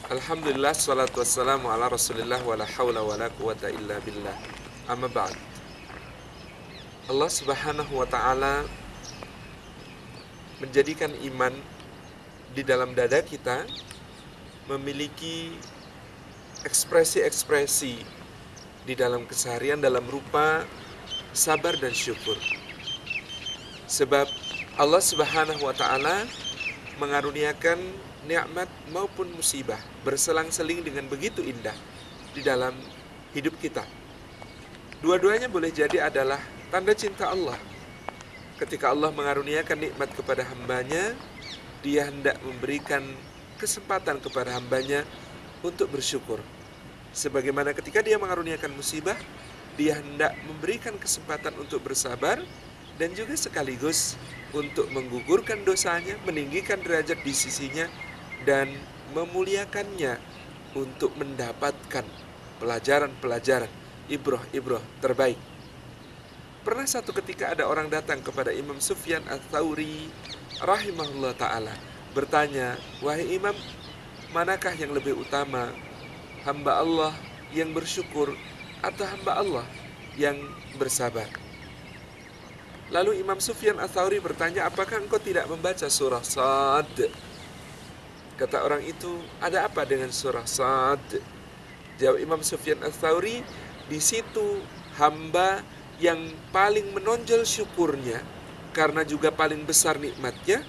Alhamdulillah, salatu wassalamu ala rasulillah wa la hawla wa la quwata illa billah. Amma ba'd. Allah subhanahu wa ta'ala menjadikan iman di dalam dada kita memiliki ekspresi-ekspresi di dalam keseharian dalam rupa sabar dan syukur. Sebab Allah subhanahu wa ta'ala mengaruniakan nikmat maupun musibah berselang-seling dengan begitu indah di dalam hidup kita. Dua-duanya boleh jadi adalah tanda cinta Allah. Ketika Allah mengaruniakan nikmat kepada hambanya, Dia hendak memberikan kesempatan kepada hambanya untuk bersyukur. Sebagaimana ketika Dia mengaruniakan musibah, Dia hendak memberikan kesempatan untuk bersabar dan juga sekaligus untuk menggugurkan dosanya, meninggikan derajat di sisinya, dan memuliakannya untuk mendapatkan pelajaran-pelajaran, ibrah-ibrah terbaik. Pernah satu ketika ada orang datang kepada Imam Sufyan Ats-Tsauri rahimahullah ta'ala, bertanya, "Wahai Imam, manakah yang lebih utama, hamba Allah yang bersyukur atau hamba Allah yang bersabar?" Lalu Imam Sufyan Ats-Tsauri bertanya, "Apakah engkau tidak membaca surah Shad?" Kata orang itu, "Ada apa dengan surah Shad?" Jawab Imam Sufyan Ats-Tsauri, "Di situ hamba yang paling menonjol syukurnya karena juga paling besar nikmatnya,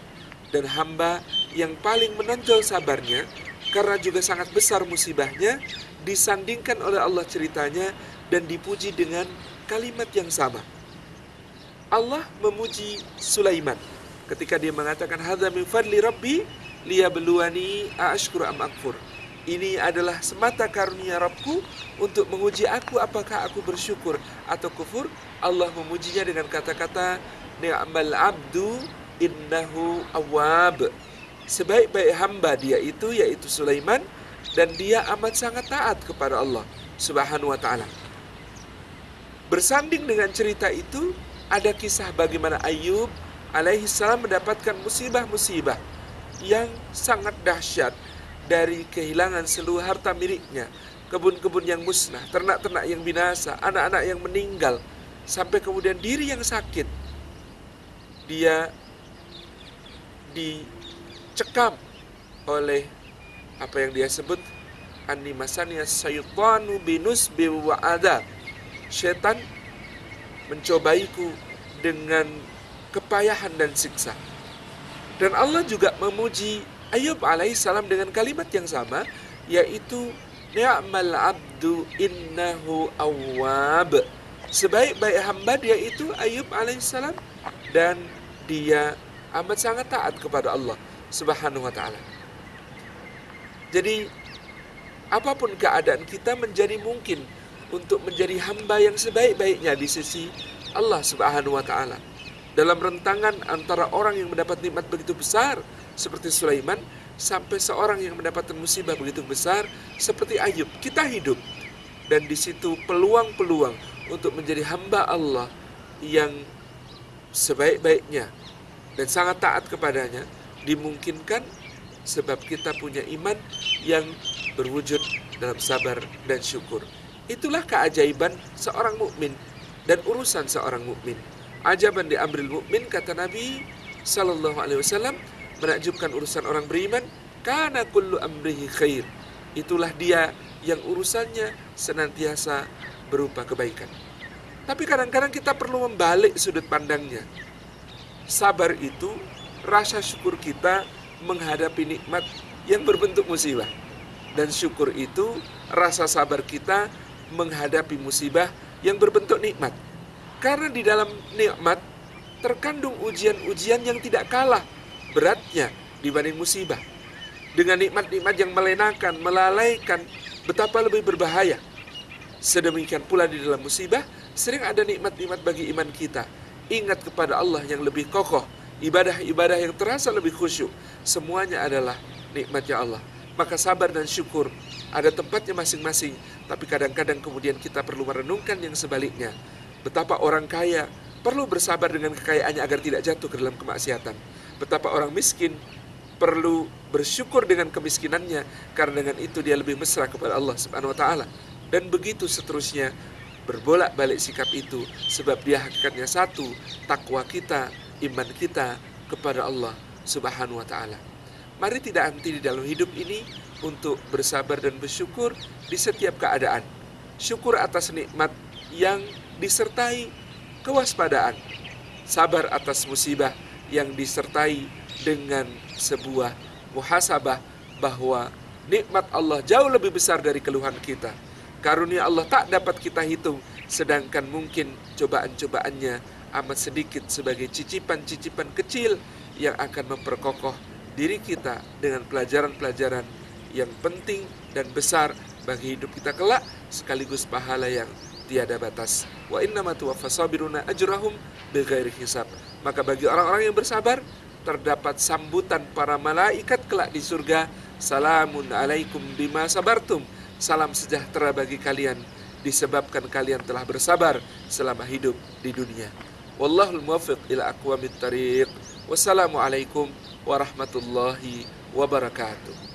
dan hamba yang paling menonjol sabarnya karena juga sangat besar musibahnya, disandingkan oleh Allah ceritanya dan dipuji dengan kalimat yang sama." Allah memuji Sulaiman ketika dia mengatakan, "Hadza min fadli rabbi liyabluwani aashkuru am akfur." Ini adalah semata karunia Rabbku untuk menguji aku apakah aku bersyukur atau kufur. Allah memujinya dengan kata-kata, "Ni'mal abdu innahu awwab." Sebaik-baik hamba dia itu, yaitu Sulaiman, dan dia amat sangat taat kepada Allah subhanahu wa ta'ala. Bersanding dengan cerita itu, ada kisah bagaimana Ayub alaihissalam mendapatkan musibah-musibah yang sangat dahsyat, dari kehilangan seluruh harta miliknya, kebun-kebun yang musnah, ternak-ternak yang binasa, anak-anak yang meninggal, sampai kemudian diri yang sakit. Dia dicekam oleh apa yang dia sebut animasanya syaitanu binusbi wa adab. Syaitan mencobaiku dengan kepayahan dan siksa. Dan Allah juga memuji Ayub alaihissalam dengan kalimat yang sama, yaitu ni'mal abdu innahu awwab. Sebaik-baik hamba dia itu Ayub alaihissalam, dan dia amat sangat taat kepada Allah subhanahu wa ta'ala. Jadi apapun keadaan kita menjadi mungkin untuk menjadi hamba yang sebaik-baiknya di sisi Allah subhanahu wa ta'ala. Dalam rentangan antara orang yang mendapat nikmat begitu besar seperti Sulaiman, sampai seorang yang mendapatkan musibah begitu besar seperti Ayub, kita hidup. Dan di situ peluang-peluang untuk menjadi hamba Allah yang sebaik-baiknya dan sangat taat kepadanya dimungkinkan sebab kita punya iman yang berwujud dalam sabar dan syukur. Itulah keajaiban seorang mukmin dan urusan seorang mukmin. Ajaban di amril mukmin, kata Nabi sallallahu alaihi wasallam, menakjubkan urusan orang beriman, kana kullu amrihi khair. Itulah dia yang urusannya senantiasa berupa kebaikan. Tapi kadang-kadang kita perlu membalik sudut pandangnya. Sabar itu rasa syukur kita menghadapi nikmat yang berbentuk musibah, dan syukur itu rasa sabar kita menghadapi musibah yang berbentuk nikmat. Karena di dalam nikmat terkandung ujian-ujian yang tidak kalah beratnya dibanding musibah. Dengan nikmat-nikmat yang melenakan, melalaikan, betapa lebih berbahaya. Sedemikian pula di dalam musibah, sering ada nikmat-nikmat bagi iman kita. Ingat kepada Allah yang lebih kokoh, ibadah-ibadah yang terasa lebih khusyuk. Semuanya adalah nikmatnya Allah. Maka sabar dan syukur ada tempatnya masing-masing. Tapi kadang-kadang kemudian kita perlu merenungkan yang sebaliknya. Betapa orang kaya perlu bersabar dengan kekayaannya agar tidak jatuh ke dalam kemaksiatan. Betapa orang miskin perlu bersyukur dengan kemiskinannya, karena dengan itu dia lebih mesra kepada Allah Subhanahu wa taala. Dan begitu seterusnya, berbolak-balik sikap itu, sebab dia hakikatnya satu, takwa kita, iman kita kepada Allah Subhanahu wa taala. Mari tidak henti di dalam hidup ini untuk bersabar dan bersyukur di setiap keadaan. Syukur atas nikmat yang disertai kewaspadaan, sabar atas musibah yang disertai dengan sebuah muhasabah bahwa nikmat Allah jauh lebih besar dari keluhan kita. Karunia Allah tak dapat kita hitung, sedangkan mungkin cobaan-cobaannya amat sedikit sebagai cicipan-cicipan kecil yang akan memperkokoh diri kita dengan pelajaran-pelajaran yang penting dan besar bagi hidup kita kelak, sekaligus pahala yang tiada batas. Wa innama tuwaffas sabiruna ajrahum bighairi hisab. Maka bagi orang-orang yang bersabar terdapat sambutan para malaikat kelak di surga. Salamun alaikum bima sabartum. Salam sejahtera bagi kalian disebabkan kalian telah bersabar selama hidup di dunia. Wallahul muwaffiq ila aqwamit thariq. Wassalamualaikum warahmatullahi wabarakatuh.